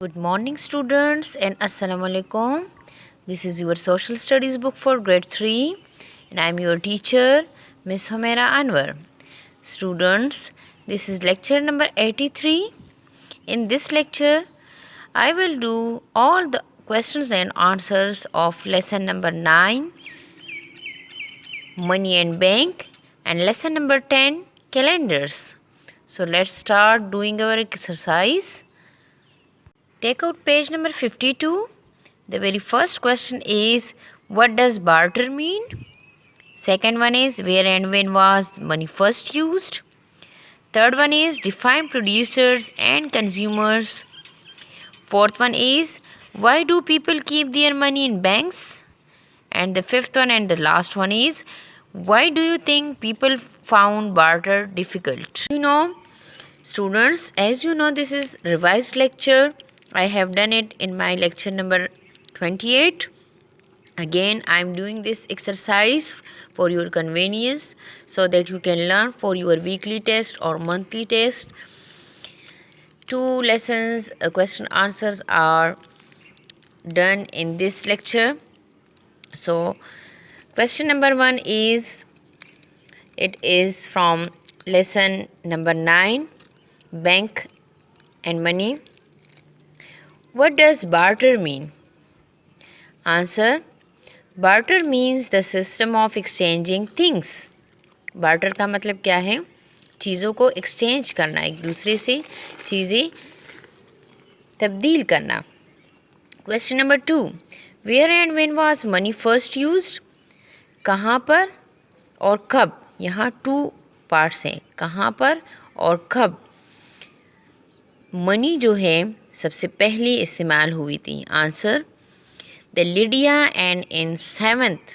Good morning, students, and Assalamu alaikum. This is your social studies book for grade 3, and I am your teacher, Miss Humaira Anwar. Students, this is lecture number 83. In this lecture, I will do all the questions and answers of lesson number 9, Money and Bank, and lesson number 10, Calendars. So, let's start doing our exercise. Take out page number 52. The very first question is, what does barter mean? Second one is, where and when was money first used? Third one is, define producers and consumers. Fourth one is, why do people keep their money in banks? And the fifth one and the last one is, why do you think people found barter difficult? Students, as you know, this is revised lecture. I have done it in my lecture number 28. Again, I am doing this exercise for your convenience so that you can learn for your weekly test or monthly test. 2 lessons, question answers are done in this lecture. So, question number 1 is, it is from lesson number 9, Bank and Money. What does barter mean? Answer, barter means the system of exchanging things. barter का मतलब क्या है? चीज़ों को exchange करना, एक दूसरे से चीज़ें तब्दील करना. Question number 2, where and when was money first used? कहाँ पर और कब? यहाँ 2 पार्ट्स हैं, कहाँ पर और कब मनी जो है सबसे पहले इस्तेमाल हुई थी. Answer, the Lydia and in 7th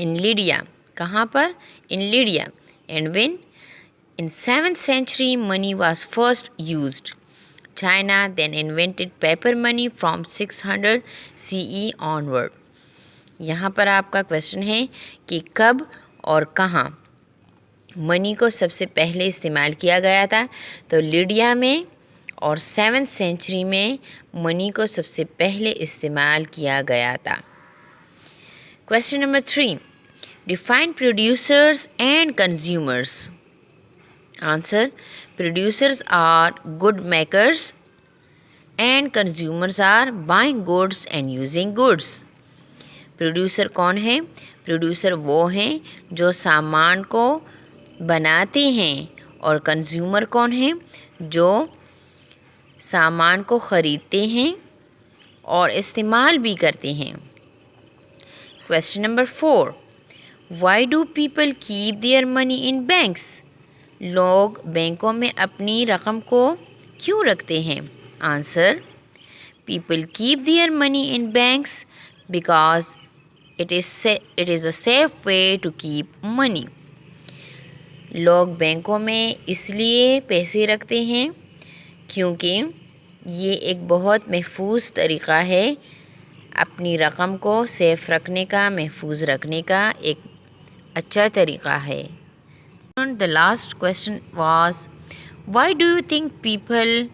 in Lydia. कहाँ पर? In Lydia. And when? In 7th century money was first used. China then invented paper money from 600 CE onward. यहाँ पर आपका क्वेश्चन है कि कब और कहाँ मनी को सबसे पहले इस्तेमाल किया गया था. तो लिडिया में और 7th century में मनी को सबसे पहले इस्तेमाल किया गया था. Question number 3, define producers and consumers. Answer, producers are good makers and consumers are buying goods and using goods. Producer कौन है? प्रोड्यूसर वो हैं जो सामान को बनाते हैं, और कंज्यूमर कौन है? जो सामान को ख़रीदते हैं और इस्तेमाल भी करते हैं. Question number 4, why do people keep their money in banks? लोग बैंकों में अपनी रकम को क्यों रखते हैं? Answer, people keep their money in banks because it is a safe way to keep money. लोग बैंकों में इसलिए पैसे रखते हैं क्योंकि ये एक बहुत महफूज तरीक़ा है, अपनी रकम को सेफ रखने का, महफूज रखने का एक अच्छा तरीक़ा है. The last question was, why do you think people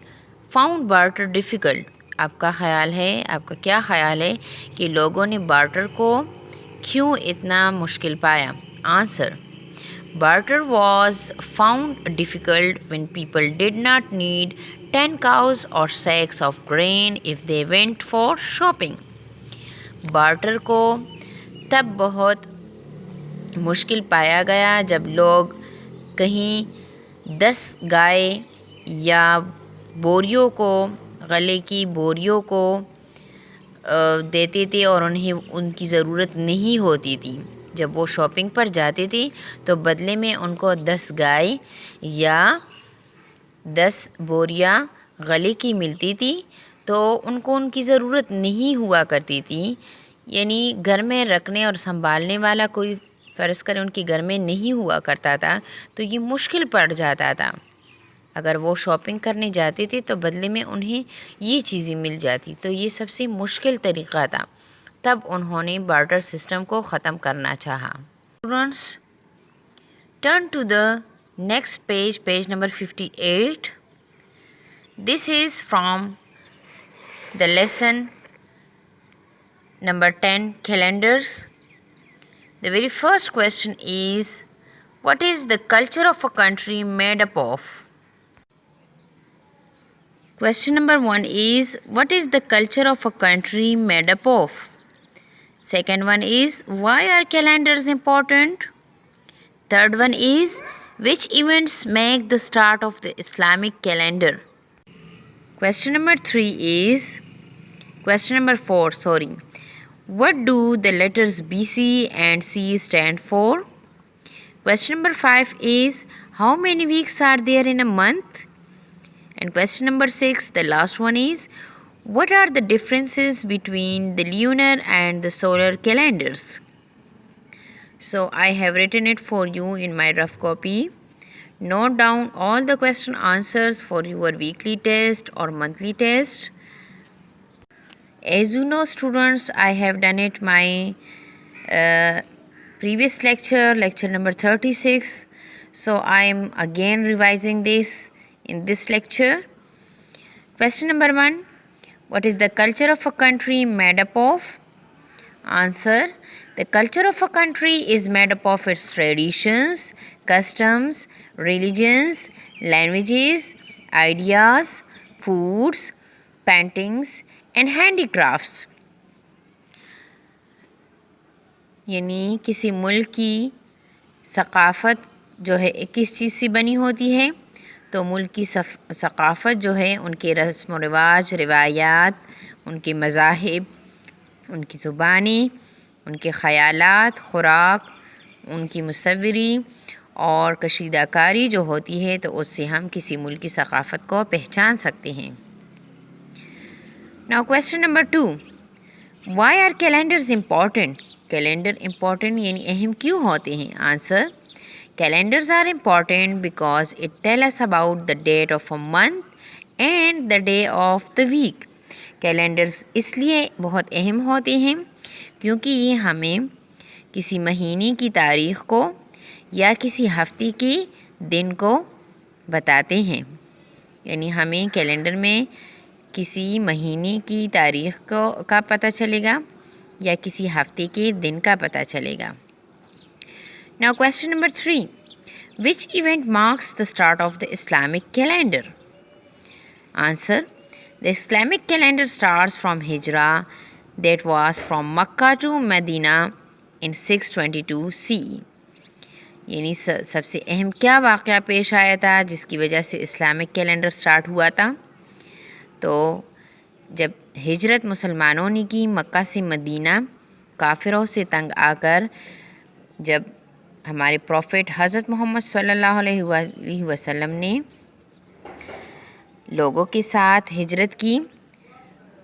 found barter difficult? आपका ख़्याल है, आपका क्या ख़्याल है कि लोगों ने बार्टर को क्यों इतना मुश्किल पाया? Answer, barter was found difficult when people did not need 10 cows or sacks of grain if they went for shopping. barter को तब बहुत मुश्किल पाया गया जब लोग कहीं 10 गाय या बोरियों को, गले की बोरियों को देते थे और उन्हें उनकी ज़रूरत नहीं होती थी. जब वो शॉपिंग पर जाते थे तो बदले में उनको 10 गाय या 10 बोरियां गले की मिलती थी, तो उनको उनकी ज़रूरत नहीं हुआ करती थी. यानी घर में रखने और संभालने वाला कोई, फ़र्ज़ करें उनके घर में नहीं हुआ करता था, तो ये मुश्किल पड़ जाता था. अगर वो शॉपिंग करने जाते थे तो बदले में उन्हें ये चीज़ें मिल जाती. तो ये सबसे मुश्किल तरीक़ा था, तब उन्होंने बार्टर सिस्टम को ख़त्म करना चाहा. Students, turn to the next page, page number 58. This is from the lesson number 10, calendars. The very first question is, what is the culture of a country made up of? Question number 1 is, what is the culture of a country made up of? Second one is, why are calendars important? Third one is, which events make the start of the Islamic calendar? Question number 4, what do the letters BC and C stand for? Question number 5 is, how many weeks are there in a month? And question number 6, the last one is, what are the differences between the lunar and the solar calendars? So I have written it for you in my rough copy. Note down all the question answers for your weekly test or monthly test. As you know, students, I have done it my previous lecture number 36. So I am again revising this in this lecture. Question number 1, what is the culture of a country made up of? Answer, the culture of a country is made up of its traditions, customs, religions, languages, ideas, foods, paintings and handicrafts. यानी किसी मुल्क की सकाफ़त जो है किस चीज़ से बनी होती है, तो मुल्क की सकाफ़त जो है उनके रस्म व रिवाज, रिवायात, उनके मज़ाहिब, उनकी ज़ुबानी, उनके ख़यालात, खुराक, उनकी मुसव्विरी और कशीदाकारी जो होती है, तो उससे हम किसी मुल्क की सकाफ़त को पहचान सकते हैं. Now question number 2, why are calendars important? Calendar important यानी अहम क्यों होते हैं? Answer, calendars are important because it tell us about the date of a month and the day of the week. Calendars इसलिए बहुत अहम होते हैं क्योंकि ये हमें किसी महीने की तारीख़ को या किसी हफ्ते के दिन को बताते हैं. यानी हमें कैलेंडर में किसी महीने की तारीख़ का पता चलेगा या किसी हफ्ते के दिन का पता चलेगा. Now question number 3, which event marks the start of the Islamic calendar? Answer, the Islamic calendar starts from Hijrah, that was from Makkah to Medina in 622 CE. यानी सबसे अहम क्या वाक़या पेश आया था जिसकी वजह से इस्लामिक कैलेंडर स्टार्ट हुआ था? तो जब हिजरत मुसलमानों ने की मक्का से मदीना, काफिरों से तंग आकर जब हमारे प्रॉफिट हज़रत मोहम्मद सल्लल्लाहु अलैहि वसल्लम ने लोगों के साथ हिजरत की,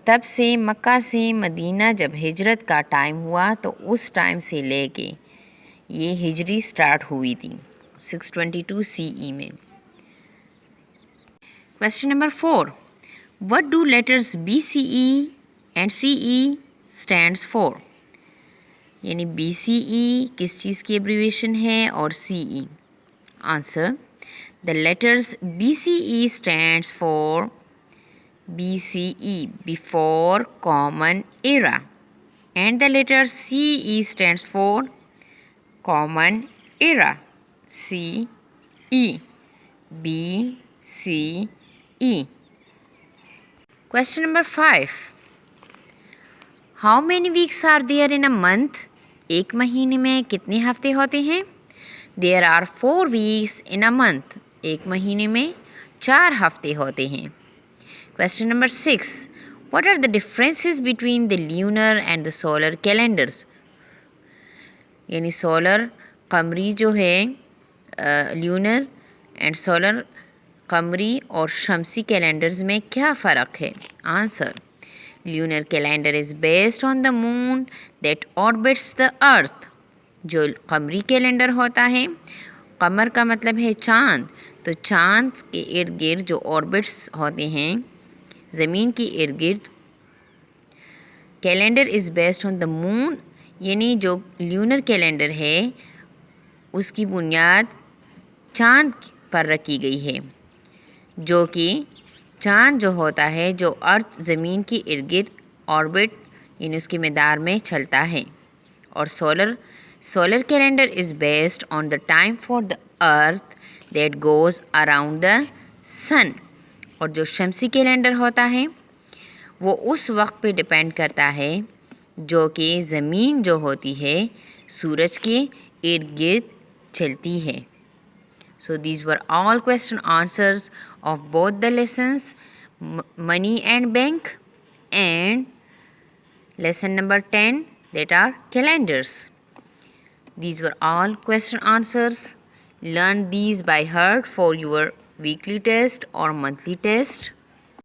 तब से मक्का से मदीना जब हिजरत का टाइम हुआ तो उस टाइम से लेके ये हिजरी स्टार्ट हुई थी 622 CE में. Question number 4, what do letters BCE and CE stands for? यानी BCE किस चीज़ की एब्रीविएशन है और CE? Answer, the letters BCE stands for BCE, before common era, and the letter CE stands for common era, CE, BCE. Question number 5, how many weeks are there in a month? एक महीने में कितने हफ्ते होते हैं? There are 4 weeks in a month. एक महीने में 4 हफ्ते होते हैं. Question number 6, what are the differences between the lunar and the solar calendars? यानी सोलर कमरी जो है ल्यूनर एंड सोलर कमरी और शमसी कैलेंडर्स में क्या फ़र्क है? Answer, lunar calendar is based on the moon that orbits the earth. जो कमरी कैलेंडर होता है, कमर का मतलब है चाँद, तो चाँद के इर्द गिर्द जो ऑर्बिट्स होते हैं ज़मीन के इर्द गिर्द, calendar is based on the moon, यानी जो ल्यूनर कैलेंडर है उसकी बुनियाद चाँद पर रखी गई है, जो कि चाँद जो होता है जो अर्थ ज़मीन की इर्द गिर्द ऑर्बिट यानी उसके मैदार में चलता है। और solar calendar is based on the time for the earth that goes around the sun. और जो शमसी कैलेंडर होता है वो उस वक्त पे डिपेंड करता है जो कि ज़मीन जो होती है सूरज के इर्द गिर्द चलती है। So these were all question answers of both the lessons, money and bank, and lesson number 10, that are calendars. These were all question answers. Learn these by heart for your weekly test or monthly test.